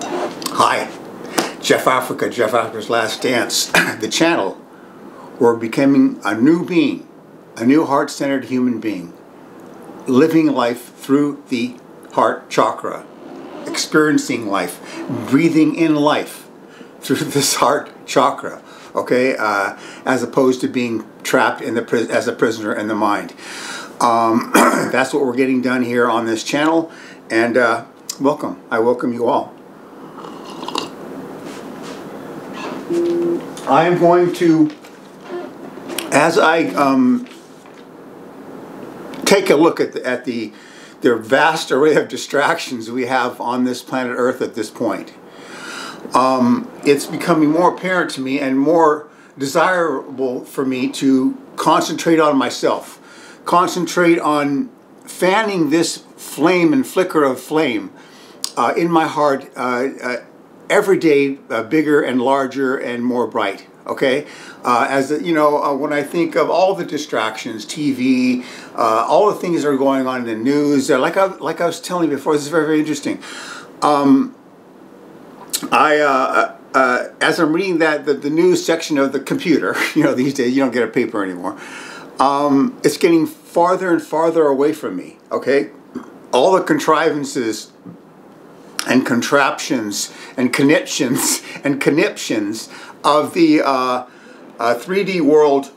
Hi, Jeff Africa, Jeff Africa's Last Dance, the channel where we're becoming a new being, a new heart-centered human being, living life through the heart chakra, experiencing life, breathing in life through this heart chakra, okay, as opposed to being trapped in as a prisoner in the mind. That's what we're getting done here on this channel, and welcome. I welcome you all. I am going to, as I take a look at the vast array of distractions we have on this planet Earth at this point, it's becoming more apparent to me and more desirable for me to concentrate on myself, concentrate on fanning this flame and flicker of flame in my heart every day, bigger and larger and more bright. Okay, when I think of all the distractions, TV, all the things that are going on in the news, like I was telling you before, this is very, very interesting. As I'm reading the news section of the computer, these days you don't get a paper anymore. It's getting farther and farther away from me. Okay, all the contrivances and contraptions and conniptions of the 3D world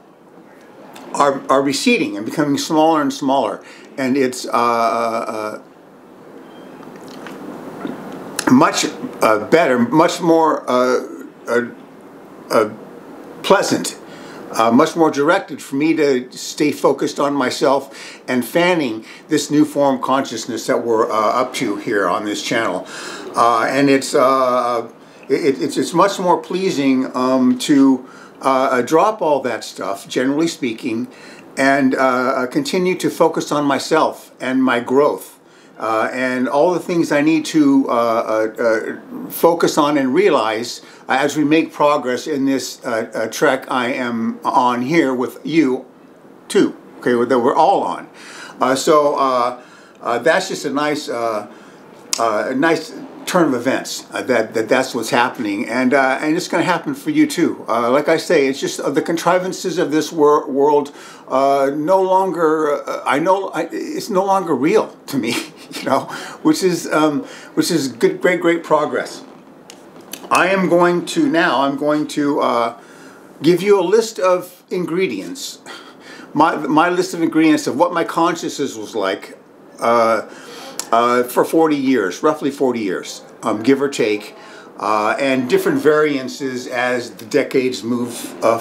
are receding and becoming smaller and smaller, and it's much better, much more pleasant, much more directed for me to stay focused on myself and fanning this new form consciousness that we're up to here on this channel. And it's much more pleasing to drop all that stuff, generally speaking, and continue to focus on myself and my growth. And all the things I need to focus on and realize as we make progress in this trek I am on here with you too, okay, that we're all on. So that's just a nice turn of events, that's what's happening, and it's going to happen for you too. Like I say, it's just the contrivances of this world no longer. It's no longer real to me, which is good, great progress. I'm going to give you a list of ingredients, my list of ingredients of what my consciousness was like for 40 years, roughly 40 years, give or take, and different variances as the decades move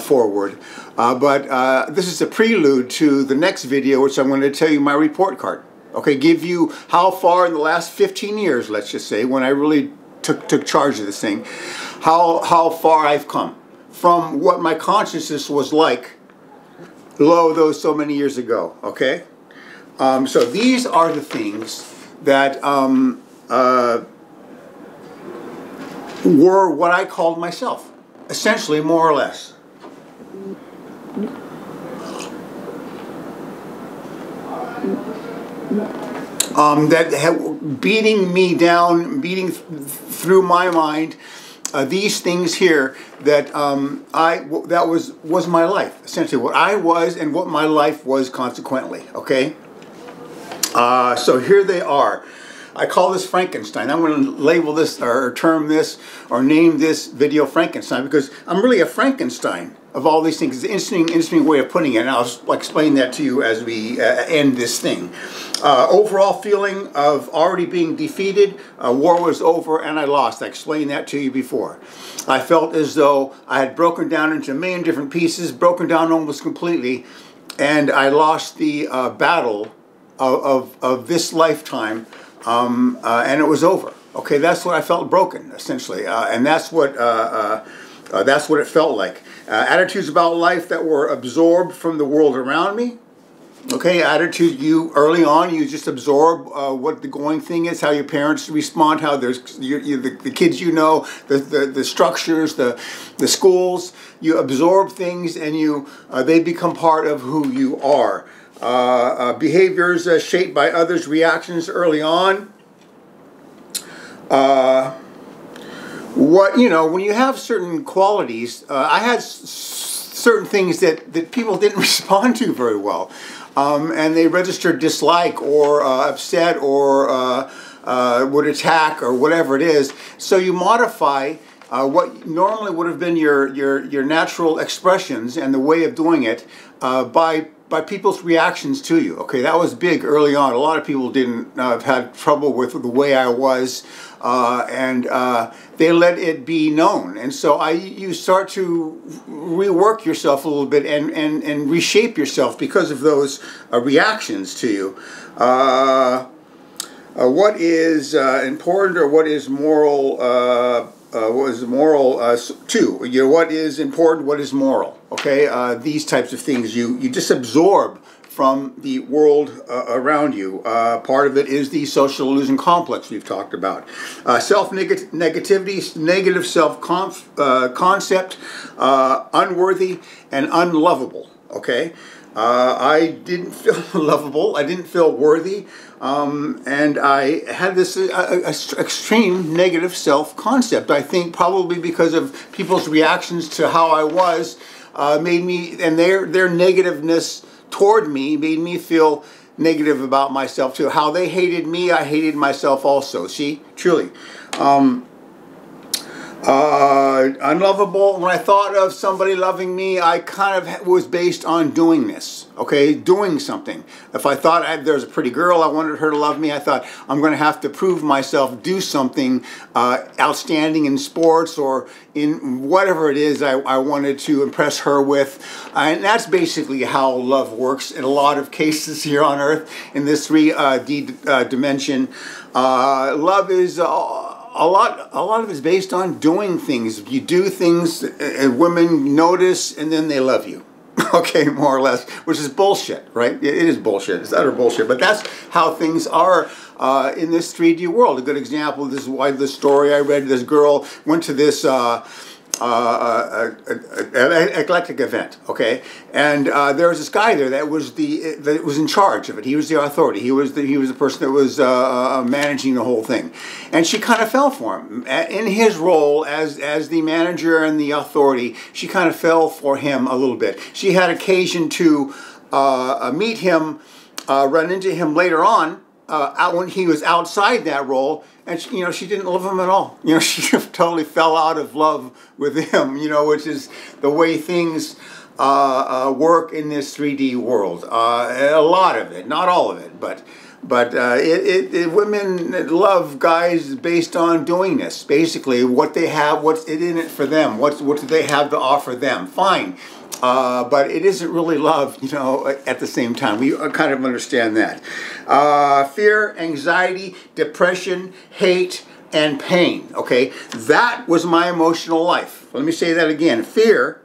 forward. But this is a prelude to the next video, which I'm going to tell you my report card. Okay, give you how far in the last 15 years, let's just say, when I really took charge of this thing, how far I've come from what my consciousness was like those so many years ago. Okay, so these are the things that were what I called myself, essentially, more or less. Beating me down, beating through my mind, these things here that that was my life, essentially, what I was and what my life was consequently. Okay. So here they are. I call this Frankenstein. I'm going to label this or term this or name this video Frankenstein because I'm really a Frankenstein of all these things. It's an interesting way of putting it, and I'll explain that to you as we end this thing. Overall feeling of already being defeated, war was over and I lost. I explained that to you before. I felt as though I had broken down into a million different pieces, broken down almost completely, and I lost the battle of this lifetime, and it was over. Okay, that's what I felt, broken, essentially, and that's what it felt like. Attitudes about life that were absorbed from the world around me. Okay, attitude, early on you just absorb what the going thing is, how your parents respond, how the kids the structures, the schools, you absorb things and they become part of who you are. Behaviors shaped by others' reactions early on. what, you know, when you have certain qualities, I had certain things that people didn't respond to very well. And they registered dislike or upset or would attack or whatever it is. So you modify what normally would have been your natural expressions and the way of doing it by people's reactions to you. Okay, that was big early on. A lot of people didn't have had trouble with the way I was, and they let it be known. And so you start to rework yourself a little bit and reshape yourself because of those reactions to you. What is important or what is moral? What is moral too? You know, what is important? What is moral? Okay, these types of things you just absorb from the world around you. Part of it is the social illusion complex we've talked about. Self-negativity, negative self-concept, unworthy, and unlovable. Okay. I didn't feel lovable, I didn't feel worthy, and I had this extreme negative self-concept. I think probably because of people's reactions to how I was made me, and their negativeness toward me made me feel negative about myself too. How they hated me, I hated myself also. See, truly. Unlovable. When I thought of somebody loving me, I kind of was based on doing this, okay, doing something. If I thought there was a pretty girl, I wanted her to love me, I thought I'm going to have to prove myself, do something outstanding in sports or in whatever it is I wanted to impress her with. And that's basically how love works in a lot of cases here on earth in this 3D dimension. Love is a lot of it is based on doing things. You do things, and women notice, and then they love you. Okay, more or less, which is bullshit, right? It is bullshit. It's utter bullshit. But that's how things are in this 3D world. A good example, this is why the story I read, this girl went to this eclectic event, okay, and there was this guy there that was in charge of it. He was the authority. He was the person that was managing the whole thing, and she kind of fell for him in his role as the manager and the authority. She kind of fell for him a little bit. She had occasion to meet him, run into him later on. When he was outside that role, and she didn't love him at all. She totally fell out of love with him. Which is the way things work in this 3D world. A lot of it, not all of it, but women love guys based on doing this. Basically, what they have, what's in it for them, what do they have to offer them? Fine. But it isn't really love, at the same time. We kind of understand that. Fear, anxiety, depression, hate, and pain. Okay, that was my emotional life. Let me say that again. Fear,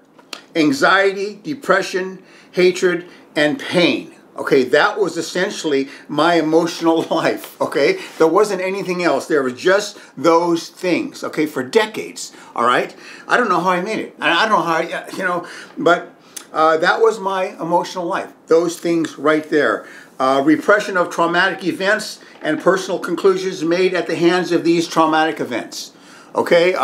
anxiety, depression, hatred, and pain. Okay, that was essentially my emotional life, okay? There wasn't anything else. There was just those things, okay, for decades, all right? I don't know how I made it. I don't know how, but that was my emotional life. Those things right there. Repression of traumatic events and personal conclusions made at the hands of these traumatic events. Okay,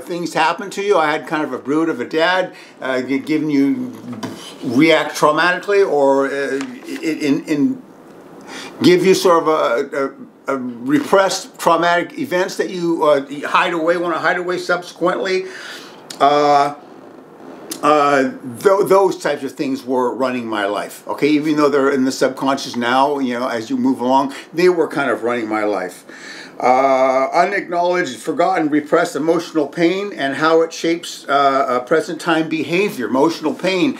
things happen to you. I had kind of a brute of a dad, giving you react traumatically, or give you sort of a repressed traumatic events that you want to hide away subsequently. Those types of things were running my life. Okay, even though they're in the subconscious now, as you move along, they were kind of running my life. Unacknowledged, forgotten, repressed emotional pain and how it shapes present time behavior. Emotional pain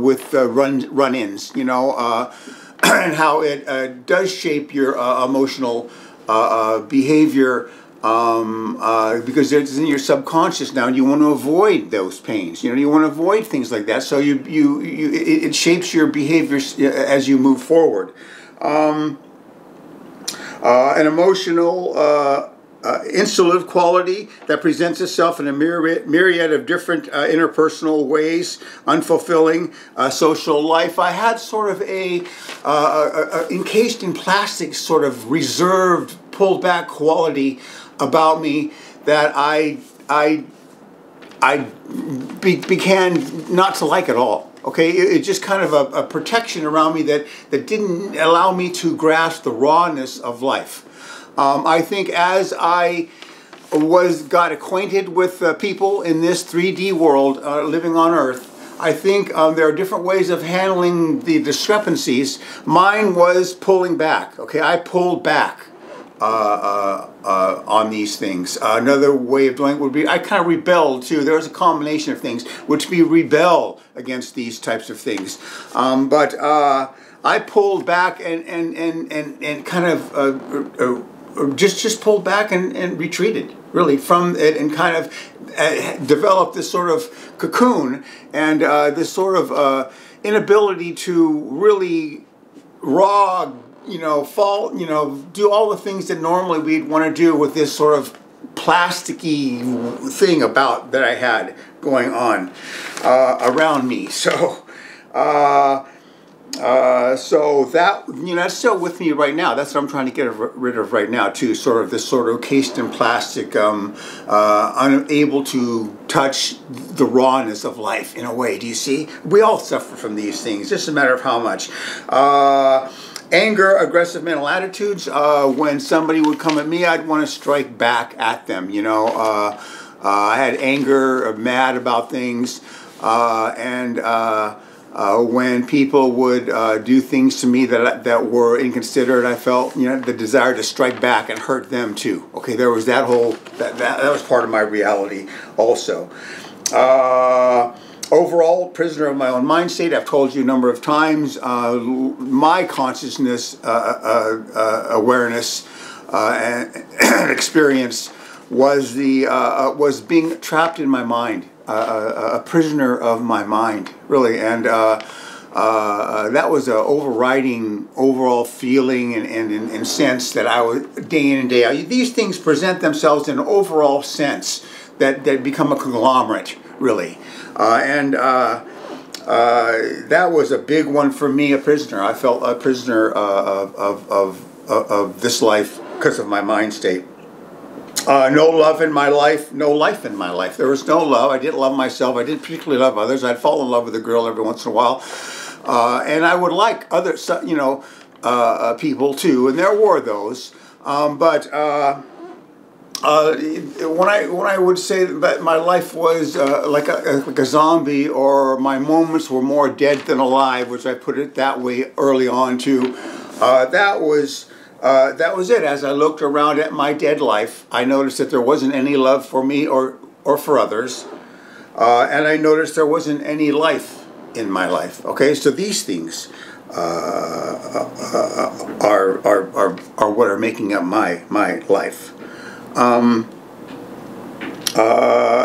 with run-ins, and how it does shape your emotional behavior. Because it's in your subconscious now, and you want to avoid those pains. You want to avoid things like that. So it shapes your behavior as you move forward. An emotional, insulative quality that presents itself in a myriad of different interpersonal ways, unfulfilling social life. I had sort of a encased in plastic, sort of reserved, pulled back quality about me that began not to like at all. Okay, it's just kind of a protection around me that didn't allow me to grasp the rawness of life. I think as I got acquainted with people in this 3D world living on Earth, I think there are different ways of handling the discrepancies. Mine was pulling back. Okay, I pulled back on these things. Another way of doing it would be I kind of rebelled too. There was a combination of things, which be rebel against these types of things. But I pulled back and kind of just pulled back and retreated really from it, and kind of developed this sort of cocoon and this sort of inability to really do all the things that normally we'd want to do with this sort of plasticky thing that I had going on around me. So that, that's still with me right now. That's what I'm trying to get rid of right now too. Sort of this sort of cased in plastic, unable to touch the rawness of life in a way. Do you see? We all suffer from these things. Just a matter of how much. Anger, aggressive mental attitudes. When somebody would come at me, I'd want to strike back at them. I had anger, mad about things, and when people would do things to me that were inconsiderate, I felt the desire to strike back and hurt them too. Okay, there was that was part of my reality also. Overall, prisoner of my own mind state. I've told you a number of times. My consciousness, awareness, and experience was being trapped in my mind, a prisoner of my mind, really, and that was an overriding overall feeling and sense that I was day in and day out. These things present themselves in an overall sense that become a conglomerate, really. That was a big one for me, a prisoner. I felt a prisoner of this life because of my mind state. No love in my life, no life in my life. There was no love. I didn't love myself. I didn't particularly love others. I'd fall in love with a girl every once in a while. And I would like other, people too, and there were those. When I would say that my life was like a zombie, or my moments were more dead than alive, which I put it that way early on too, that was it. As I looked around at my dead life, I noticed that there wasn't any love for me or for others, and I noticed there wasn't any life in my life. Okay, so these things are what are making up my life.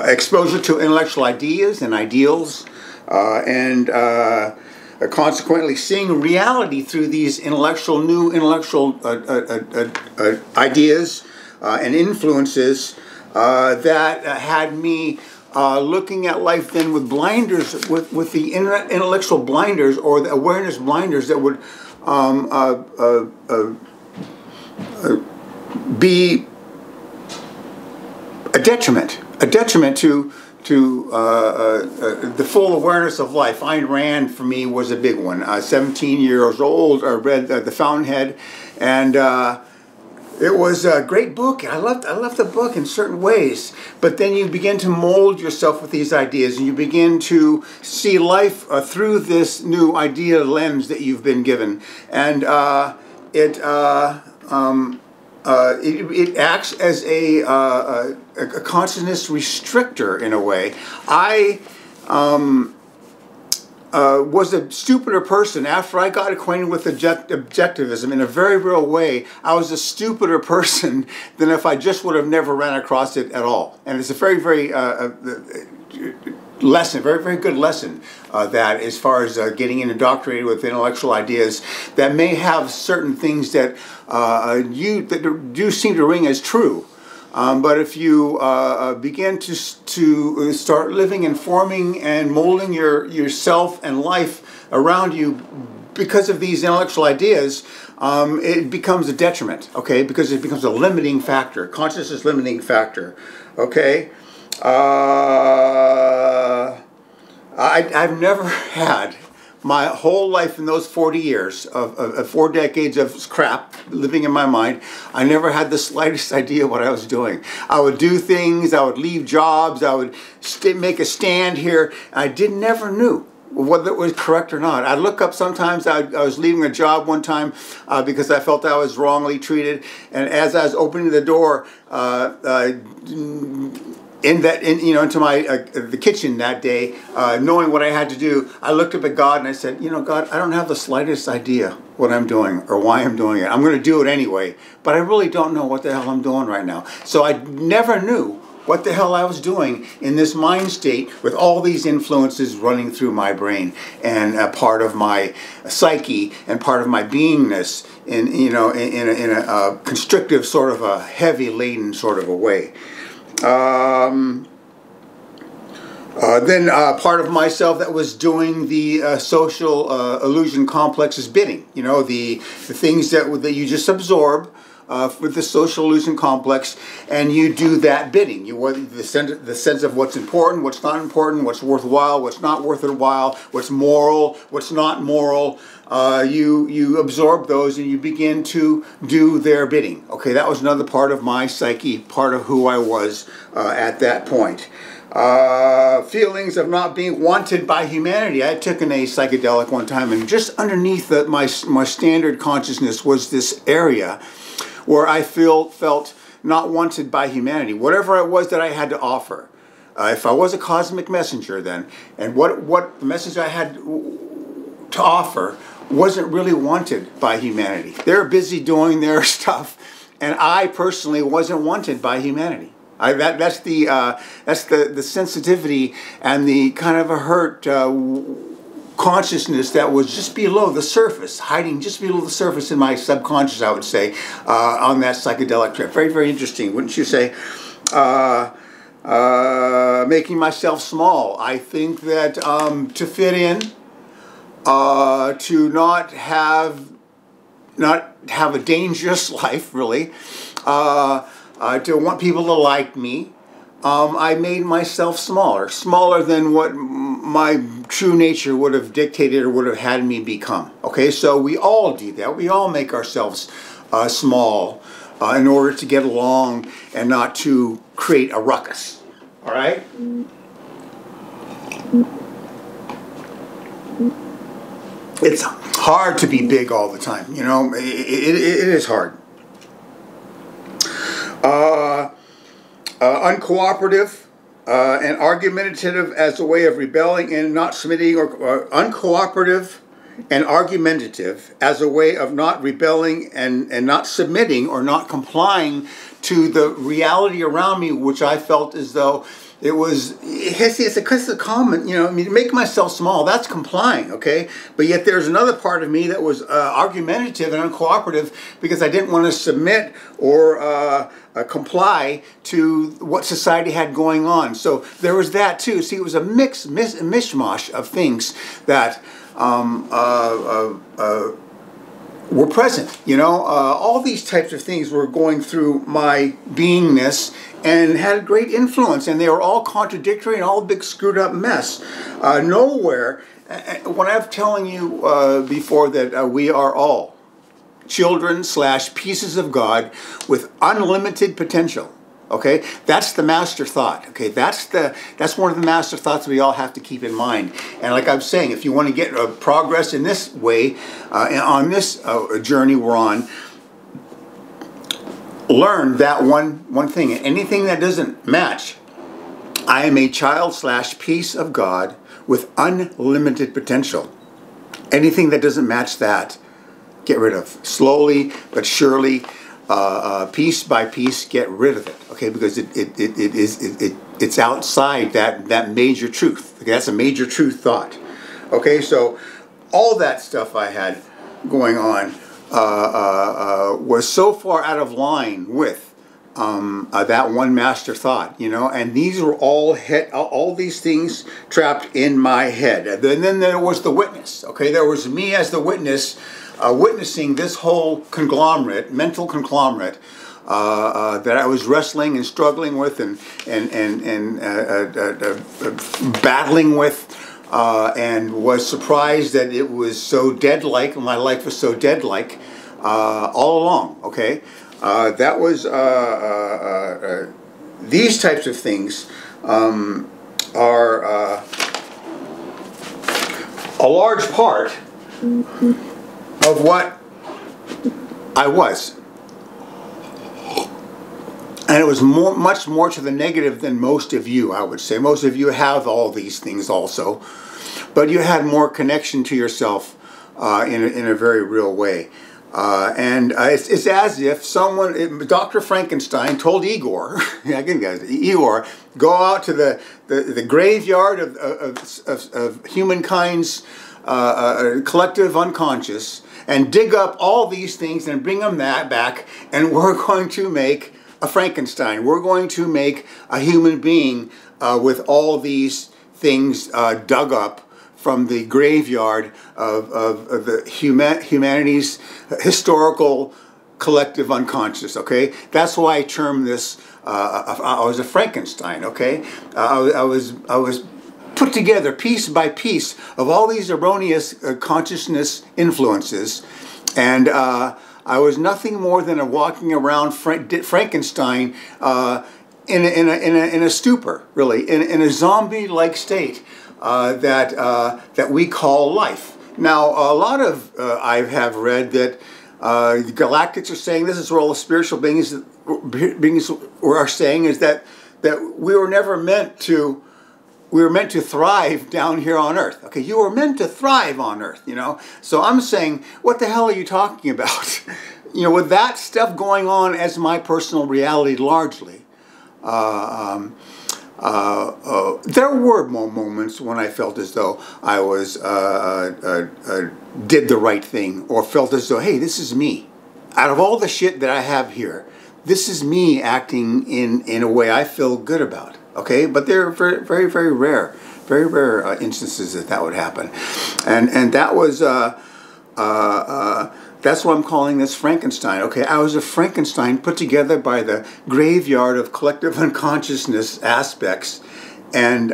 Exposure to intellectual ideas and ideals, and consequently seeing reality through these new intellectual ideas and influences that had me looking at life then with blinders, with the intellectual blinders or the awareness blinders that would be a detriment to the full awareness of life. Ayn Rand for me was a big one. 17 years old, I read The Fountainhead, and it was a great book. I loved the book in certain ways, but then you begin to mold yourself with these ideas, and you begin to see life through this new idea lens that you've been given, and it acts as a consciousness restrictor in a way. I was a stupider person after I got acquainted with objectivism in a very real way. I was a stupider person than if I just would have never ran across it at all. And it's a very, very very good lesson that as far as getting indoctrinated with intellectual ideas that may have certain things that do seem to ring as true. But if you begin to start living and forming and molding yourself and life around you because of these intellectual ideas, it becomes a detriment, okay, because it becomes a limiting factor, consciousness limiting factor, okay. I've never had my whole life in those 40 years of 4 decades of crap living in my mind, I never had the slightest idea what I was doing. I would do things, I would leave jobs, I would make a stand here. I never knew whether it was correct or not. I'd look up sometimes, I was leaving a job one time because I felt I was wrongly treated, and as I was opening the door, into my the kitchen that day, knowing what I had to do, I looked up at God and I said, God, I don't have the slightest idea what I'm doing or why I'm doing it. I'm going to do it anyway, but I really don't know what the hell I'm doing right now. So I never knew what the hell I was doing in this mind state with all these influences running through my brain and a part of my psyche and part of my beingness in a constrictive sort of a heavy laden sort of a way. Then part of myself that was doing the social illusion complex's bidding. The things that you just absorb with the social illusion complex, and you do that bidding. The sense of what's important, what's not important, what's worthwhile, what's not worthwhile, what's moral, what's not moral. You absorb those and you begin to do their bidding. Okay, that was another part of my psyche, part of who I was at that point. Feelings of not being wanted by humanity. I took a psychedelic one time, and just underneath my standard consciousness was this area where I felt not wanted by humanity. Whatever it was that I had to offer. If I was a cosmic messenger then, and what the message I had to offer wasn't really wanted by humanity. They're busy doing their stuff, and I personally wasn't wanted by humanity. That's the sensitivity and the kind of a hurt consciousness that was just below the surface, hiding just below the surface in my subconscious, I would say, on that psychedelic trip. Very, very interesting, wouldn't you say? Making myself small. I think that to fit in, to not have a dangerous life, really, to want people to like me, I made myself smaller than what my true nature would have dictated or would have had me become. Okay, so we all do that. We all make ourselves small in order to get along and not to create a ruckus. All right? It's hard to be big all the time, it is hard. Uncooperative and argumentative as a way of rebelling and not submitting, or uncooperative and argumentative as a way of not rebelling and not submitting or not complying to the reality around me, which I felt as though it's a common, make myself small, that's complying, okay? But yet there's another part of me that was argumentative and uncooperative because I didn't want to submit or comply to what society had going on. So there was that too. See, it was a mishmash of things that were present, all these types of things were going through my beingness and had a great influence, and they were all contradictory and all a big screwed up mess. Nowhere, when I'm telling you before that we are all children / pieces of God with unlimited potential. Okay, that's the master thought. Okay, that's one of the master thoughts we all have to keep in mind. And like I'm saying, if you want to get progress in this way, on this journey we're on, learn that one thing. Anything that doesn't match, I am a child / piece of God with unlimited potential. Anything that doesn't match that, get rid of. Slowly but surely, piece by piece, get rid of it. Okay, because it's outside that major truth. Okay, that's a major truth thought. Okay, so all that stuff I had going on was so far out of line with that one master thought, and these were all these things trapped in my head. And then there was the witness. Okay, there was me as the witness witnessing this whole conglomerate, mental conglomerate, that I was wrestling and struggling with and battling with, and was surprised that it was so dead-like, my life was so dead-like all along, okay? That was, these types of things are a large part of what I was. And it was much more to the negative than most of you, I would say. Most of you have all these things also, but you had more connection to yourself in a very real way. It's as if someone, Dr. Frankenstein told Igor, Igor, go out to the graveyard of humankind's collective unconscious and dig up all these things and bring them back, and we're going to make a Frankenstein. We're going to make a human being with all these things dug up from the graveyard of the humanity's historical collective unconscious, okay? That's why I term this, I was a Frankenstein, okay? I was put together piece by piece of all these erroneous consciousness influences, and I was nothing more than a walking around Frankenstein in a stupor, really, in a zombie-like state that we call life. Now, a lot of I have read that the Galactics are saying, this is what all the spiritual beings are saying, is that we were never meant to. We were meant to thrive down here on Earth. Okay, you were meant to thrive on Earth, you know. So I'm saying, what the hell are you talking about? You know, with that stuff going on as my personal reality largely, there were moments when I felt as though I was did the right thing, or felt as though, hey, this is me. Out of all the shit that I have here, this is me acting in a way I feel good about. Okay, but they're very, very rare instances that would happen, and that was that's why I'm calling this Frankenstein. Okay, I was a Frankenstein put together by the graveyard of collective unconsciousness aspects, and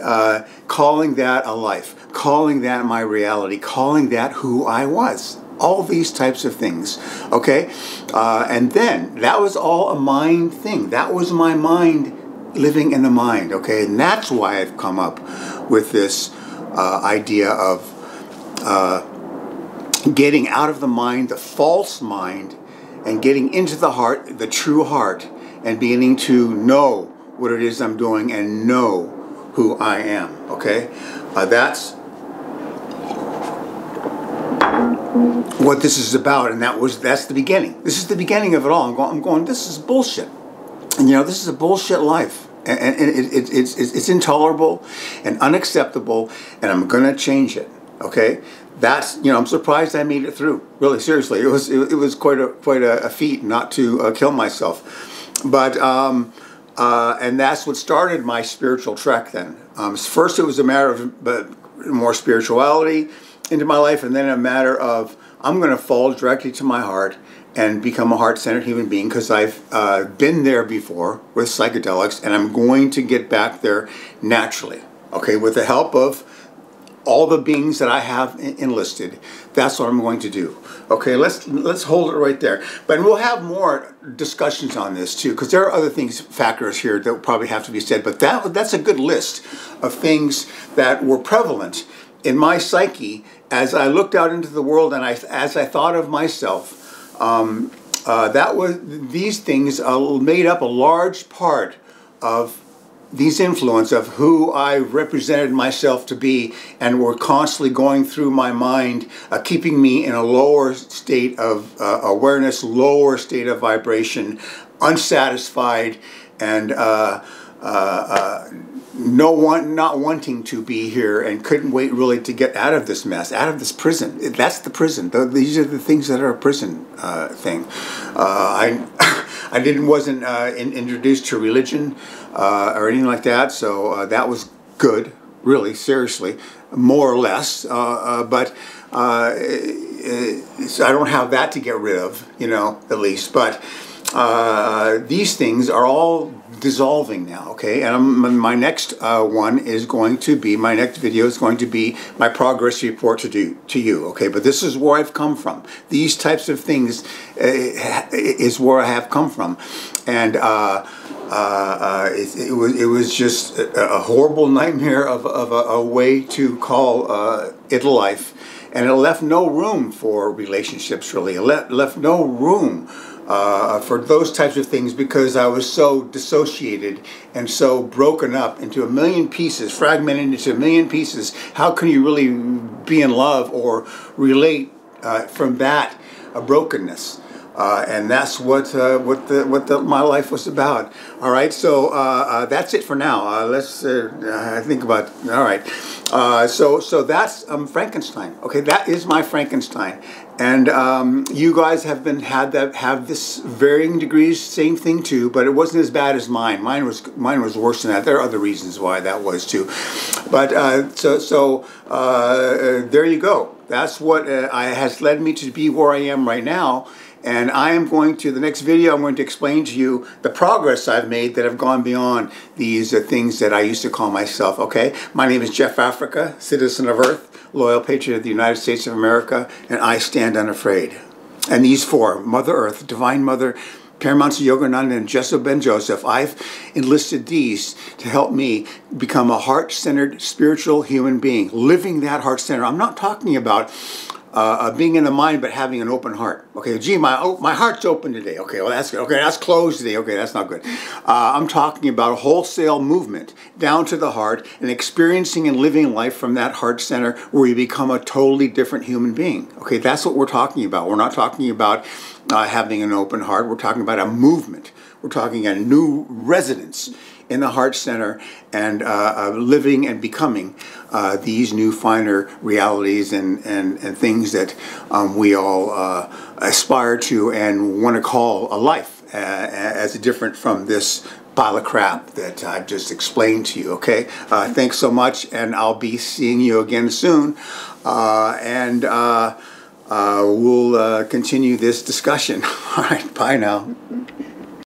calling that a life, calling that my reality, calling that who I was. All these types of things, okay? And then, that was all a mind thing. That was my mind living in the mind, okay? And that's why I've come up with this idea of getting out of the mind, the false mind, and getting into the heart, the true heart, and beginning to know what it is I'm doing and know who I am, okay? That's what this is about, and that's the beginning. This is the beginning of it all. I'm going, this is bullshit. And, you know, this is a bullshit life, and it's intolerable and unacceptable, and I'm gonna change it. Okay, that's, you know, I'm surprised I made it through. Really, seriously, it was quite a feat not to kill myself, but and that's what started my spiritual trek. Then first it was a matter of more spirituality into my life, and then a matter of I'm going to fall directly to my heart and become a heart-centered human being, because I've been there before with psychedelics, and I'm going to get back there naturally, okay, with the help of all the beings that I have enlisted. That's what I'm going to do. Okay, let's hold it right there. But we'll have more discussions on this too, because there are other factors here that will probably have to be said, but that's a good list of things that were prevalent in my psyche as I looked out into the world, and as I thought of myself. These things made up a large part of these influence of who I represented myself to be, and were constantly going through my mind, keeping me in a lower state of awareness, lower state of vibration, unsatisfied, and not wanting to be here, and couldn't wait really to get out of this mess, out of this prison. That's the prison. These are the things that are a prison thing. I wasn't introduced to religion or anything like that, so that was good, really, seriously, more or less. But so I don't have that to get rid of, at least. But these things are all dissolving now, okay? And my next one is going to be, my next video is going to be my progress report to you, okay? But this is where I've come from. These types of things is where I have come from. And it was just a horrible nightmare of a way to call it life. And it left no room for relationships, really. It left no room for those types of things, because I was so dissociated and so broken up into a million pieces, fragmented into a million pieces. How can you really be in love or relate from that brokenness? And that's what my life was about. All right, so that's it for now. Let's think about. All right, so that's Frankenstein. Okay, that is my Frankenstein, and you guys have this varying degrees, same thing too, but it wasn't as bad as mine. Mine was worse than that. There are other reasons why that was too, but there you go. That's what has led me to be where I am right now. And I am going to, the next video, I'm going to explain to you the progress I've made that have gone beyond these things that I used to call myself, okay? My name is Jeff Africa, citizen of Earth, loyal patriot of the United States of America, and I stand unafraid. And these four, Mother Earth, Divine Mother, Paramount Yogananda, and Jessup Ben Joseph, I've enlisted these to help me become a heart-centered spiritual human being, living that heart-centered. I'm not talking about being in the mind, but having an open heart. Okay, gee, my heart's open today. Okay, well that's good. Okay, that's closed today. Okay, that's not good. I'm talking about a wholesale movement down to the heart and experiencing and living life from that heart center, where you become a totally different human being. Okay, that's what we're talking about. We're not talking about having an open heart. We're talking about a movement. We're talking a new residence in the heart center, and living and becoming these new finer realities and things that we all aspire to and want to call a life, as different from this pile of crap that I've just explained to you, okay? Thanks so much, and I'll be seeing you again soon, we'll continue this discussion. All right, bye now.